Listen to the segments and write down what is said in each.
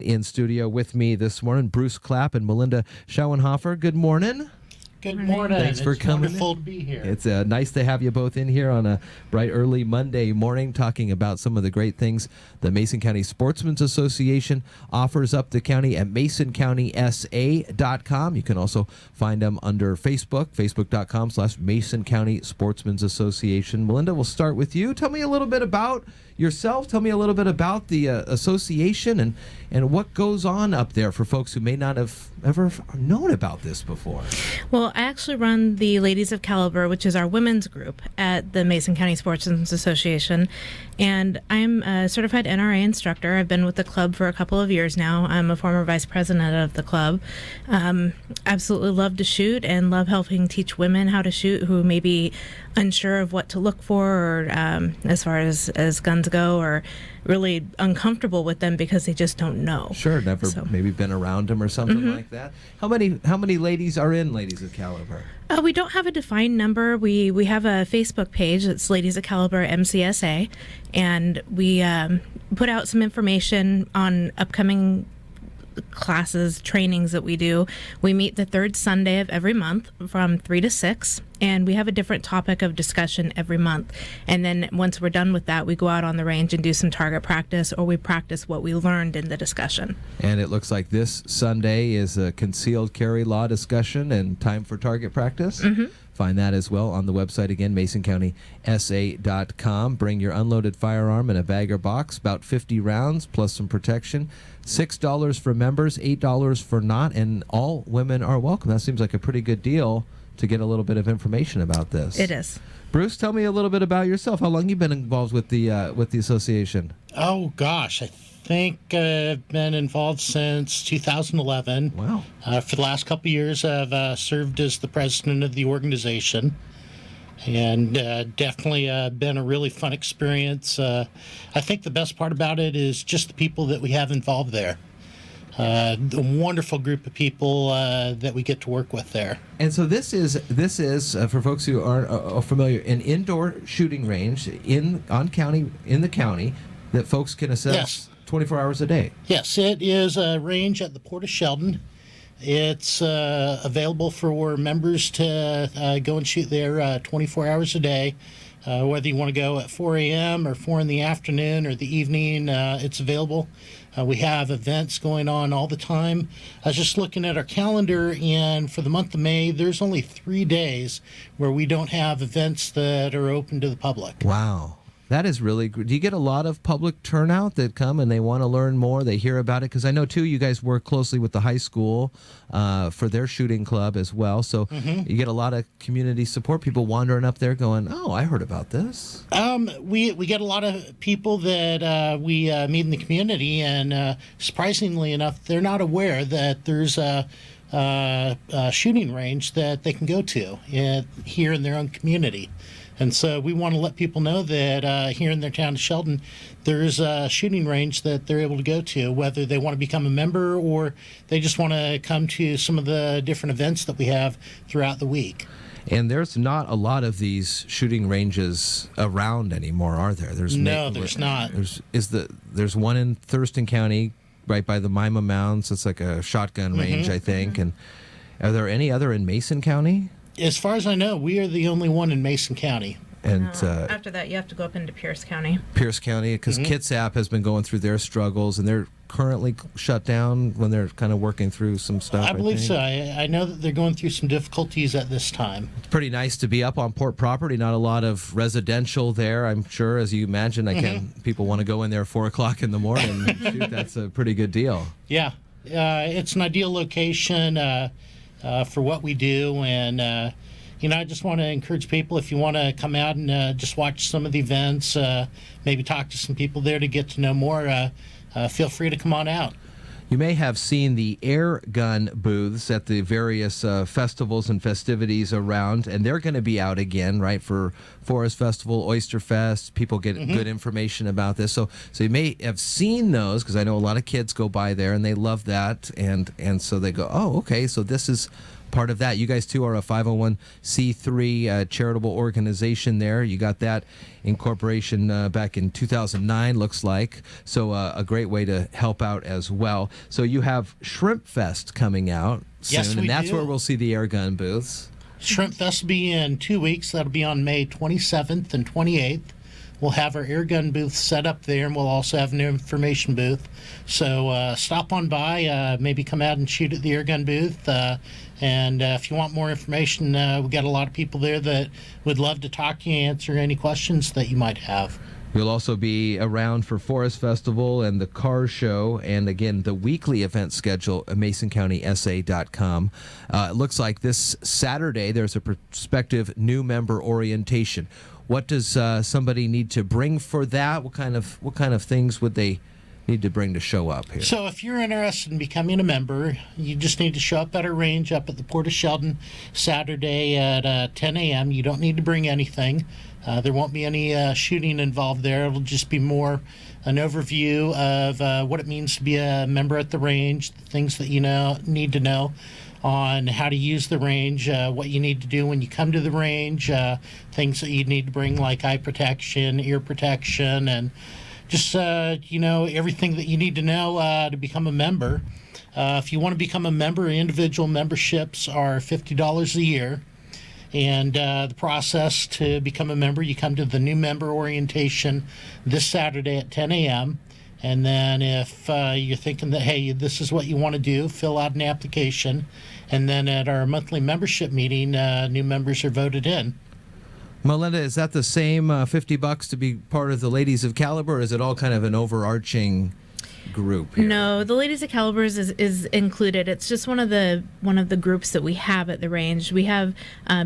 in studio with me this morning, Bruce Clapp and Melinda Schuffenhauer. Good morning. Good morning. Thanks for coming. It's wonderful to be here. It's nice to have you both in here on a bright early Monday morning talking about some of the great things the Mason County Sportsman's Association offers up the county at MasonCountySA.com. You can also find them under Facebook, Facebook.com/Mason County Sportsman's Association. Melinda, we'll start with you. Tell me a little bit about yourself. Tell me a little bit about the association and what goes on up there for folks who may not have ever known about this before. Well, I actually run the Ladies of Caliber, which is our women's group at the Mason County Sportsman's Association, and I'm a certified NRA instructor. I've been with the club for a couple of years now. I'm a former vice president of the club. Absolutely love to shoot and love helping teach women how to shoot who may be unsure of what to look for, or as far as guns go, or really uncomfortable with them because they just don't know. Sure, never maybe been around them or something like that. How many ladies are in Ladies of Caliber? We don't have a defined number. We have a Facebook page. It's Ladies of Caliber MCSA, and we put out some information on upcoming classes, trainings that we do. We meet the third Sunday of every month from 3 to 6, and we have a different topic of discussion every month. And then once we're done with that, we go out on the range and do some target practice, or we practice what we learned in the discussion. And it looks like this Sunday is a concealed carry law discussion and time for target practice. Mm-hmm. Find that as well on the website again, MasonCountySA.com. Bring your unloaded firearm in a bag or box, about 50 rounds plus some protection. $6 for members, $8 for not, and all women are welcome. That seems like a pretty good deal to get a little bit of information about this. It is. Bruce, tell me a little bit about yourself. How long have you been involved with the association? Oh, gosh. I think I've been involved since 2011. Wow. For the last couple of years, I've served as the president of the organization. And definitely been a really fun experience. I think the best part about it is just the people that we have involved there. The wonderful group of people that we get to work with there. And so this is for folks who aren't familiar, an indoor shooting range in the county that folks can access. Yes. 24 hours a day. Yes, it is a range at the Port of Sheldon. It's available for members to go and shoot there 24 hours a day. Whether you want to go at 4 a.m. or 4 in the afternoon or the evening, it's available. We have events going on all the time. I was just looking at our calendar, and for the month of May, there's only 3 days where we don't have events that are open to the public. Wow. That is really good. Do you get a lot of public turnout that come and they want to learn more? They hear about it? Because I know, too, you guys work closely with the high school for their shooting club as well. So you get a lot of community support, people wandering up there going, oh, I heard about this. We get a lot of people that we meet in the community, and surprisingly enough, they're not aware that there's a shooting range that they can go to here in their own community. And so we want to let people know that here in their town of Sheldon, there's a shooting range that they're able to go to, whether they want to become a member or they just want to come to some of the different events that we have throughout the week. And there's not a lot of these shooting ranges around anymore, are there? There's not. There's one in Thurston County, right by the Mima Mounds. It's like a shotgun range, I think. And are there any other in Mason County? As far as I know, we are the only one in Mason County. And after that, you have to go up into Pierce County. Pierce County, because Kitsap has been going through their struggles, and they're currently shut down when they're kind of working through some stuff. I believe so. I know that they're going through some difficulties at this time. It's pretty nice to be up on port property. Not a lot of residential there, I'm sure, as you imagine. People want to go in there at 4 o'clock in the morning and shoot. That's a pretty good deal. Yeah, it's an ideal location for what we do, and I just want to encourage people, if you want to come out and just watch some of the events, maybe talk to some people there to get to know more, feel free to come on out. You may have seen the air gun booths at the various festivals and festivities around, and they're going to be out again, right, for Forest Festival, Oyster Fest. People get good information about this. So you may have seen those, because I know a lot of kids go by there, and they love that, and so they go, oh, okay, so this is part of that. You guys, too, are a 501c3 charitable organization there. You got that incorporation back in 2009, looks like. So a great way to help out as well. So you have Shrimp Fest coming out soon, Yes, we and that's do. where we'll see the air gun booths. Shrimp Fest will be in 2 weeks. That'll be on May 27th and 28th. We'll have our air gun booth set up there, and we'll also have an information booth. So stop on by, maybe come out and shoot at the air gun booth. And if you want more information, we've got a lot of people there that would love to talk to you and answer any questions that you might have. You'll also be around for Forest Festival and the Car Show, and again, the weekly event schedule at MasonCountySA.com. It looks like this Saturday there's a prospective new member orientation. What does somebody need to bring for that? What kind of things would they need to bring to show up here? So if you're interested in becoming a member, you just need to show up at our range up at the Port of Sheldon Saturday at 10 a.m. You don't need to bring anything. There won't be any shooting involved there. It'll just be more an overview of what it means to be a member at the range, the things that you need to know on how to use the range, what you need to do when you come to the range, things that you need to bring like eye protection, ear protection, and just everything that you need to know to become a member. If you want to become a member, individual memberships are $50 a year. And the process to become a member, you come to the new member orientation this Saturday at 10 a.m. And then if you're thinking that, hey, this is what you want to do, fill out an application. And then at our monthly membership meeting, new members are voted in. Melinda, is that the same $50 to be part of the Ladies of Caliber, or is it all kind of an overarching group here? No, the Ladies of Calibers is included. It's just one of the groups that we have at the range. We have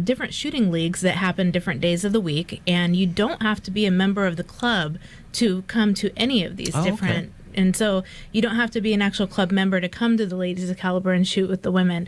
different shooting leagues that happen different days of the week, and you don't have to be a member of the club to come to any of these different. Okay. And so you don't have to be an actual club member to come to the Ladies of Caliber and shoot with the women.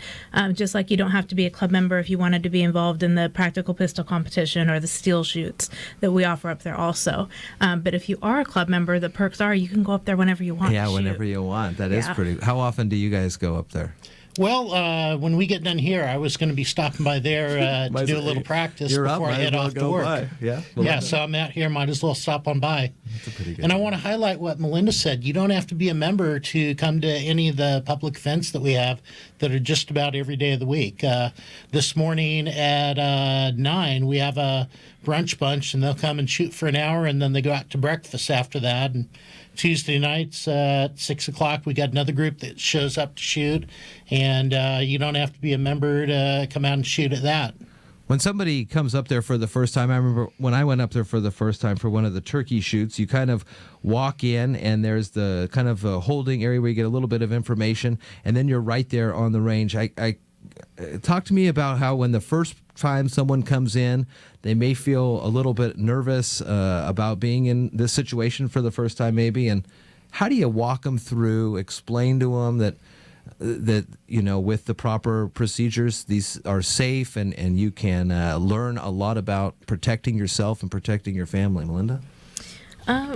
Just like you don't have to be a club member if you wanted to be involved in the practical pistol competition or the steel shoots that we offer up there also. But if you are a club member, the perks are you can go up there whenever you want. Yeah, to whenever shoot. you want. That is pretty. How often do you guys go up there? Well, when we get done here, I was going to be stopping by there to do a little practice before I head off to work. By. Yeah, Yeah, so I'm out here. Might as well stop on by. That's a pretty good. And I want to highlight what Melinda said. You don't have to be a member to come to any of the public events that we have that are just about every day of the week. This morning at 9, we have a brunch bunch, and they'll come and shoot for an hour, and then they go out to breakfast after that. And Tuesday nights at 6 o'clock, we got another group that shows up to shoot, and you don't have to be a member to come out and shoot at that. When somebody comes up there for the first time, I remember when I went up there for the first time for one of the turkey shoots, you kind of walk in and there's the kind of a holding area where you get a little bit of information, and then you're right there on the range. I talk to me about how when the first time someone comes in, they may feel a little bit nervous about being in this situation for the first time maybe, and how do you walk them through, explain to them that with the proper procedures, these are safe and you can learn a lot about protecting yourself and protecting your family. Melinda?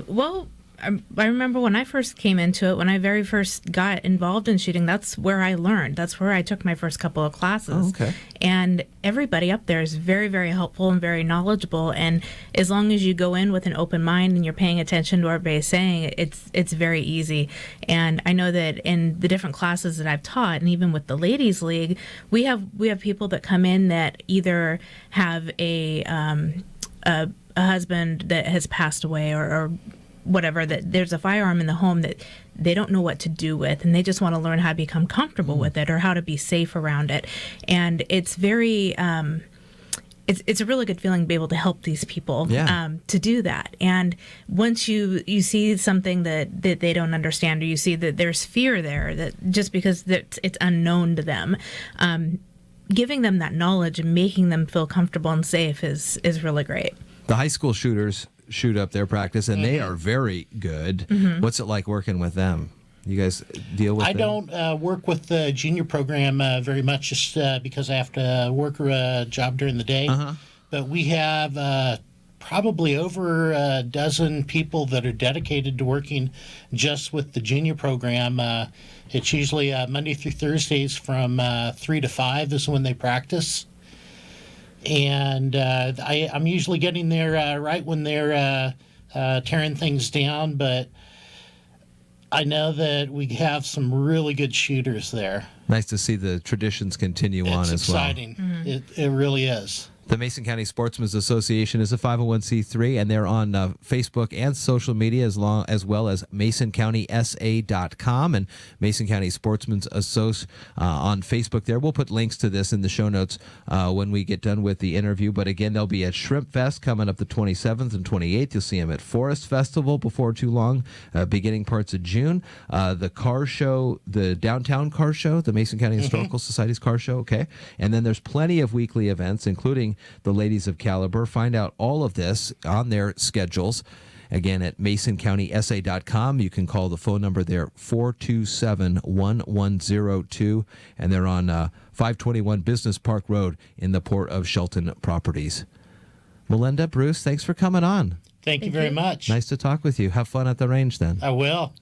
Well, I remember when I first came into it, when I very first got involved in shooting, that's where I learned. That's where I took my first couple of classes. Oh, okay. And everybody up there is very, very helpful and very knowledgeable. And as long as you go in with an open mind and you're paying attention to what everybody's saying, it's very easy. And I know that in the different classes that I've taught, and even with the Ladies League, we have people that come in that either have a husband that has passed away or whatever, that there's a firearm in the home that they don't know what to do with, and they just want to learn how to become comfortable with it or how to be safe around it. And it's very it's a really good feeling to be able to help these people to do that. And once you see something that they don't understand, or you see that there's fear there, that just because it's unknown to them, giving them that knowledge and making them feel comfortable and safe is really great. The high school shooters shoot up their practice, and they are very good. Mm-hmm. What's it like working with them? You guys deal with them? I don't work with the junior program very much, just because I have to work a job during the day. Uh-huh. But we have probably over a dozen people that are dedicated to working just with the junior program. It's usually Monday through Thursdays from 3 to 5 is when they practice. And I'm usually getting there right when they're tearing things down, but I know that we have some really good shooters there. Nice to see the traditions continue on as exciting. Mm-hmm. Well. It really is. The Mason County Sportsman's Association is a 501c3, and they're on Facebook and social media as well as MasonCountySA.com and Mason County Sportsman's on Facebook there. We'll put links to this in the show notes when we get done with the interview. But again, they'll be at Shrimp Fest coming up the 27th and 28th. You'll see them at Forest Festival before too long, beginning parts of June. The car show, the downtown car show, the Mason County Historical Society's car show, okay? And then there's plenty of weekly events, including the Ladies of Caliber. Find out all of this on their schedules. Again, at MasonCountySA.com. You can call the phone number there, 427-1102. And they're on 521 Business Park Road in the Port of Shelton Properties. Melinda, Bruce, thanks for coming on. Thank you very much. Nice to talk with you. Have fun at the range then. I will.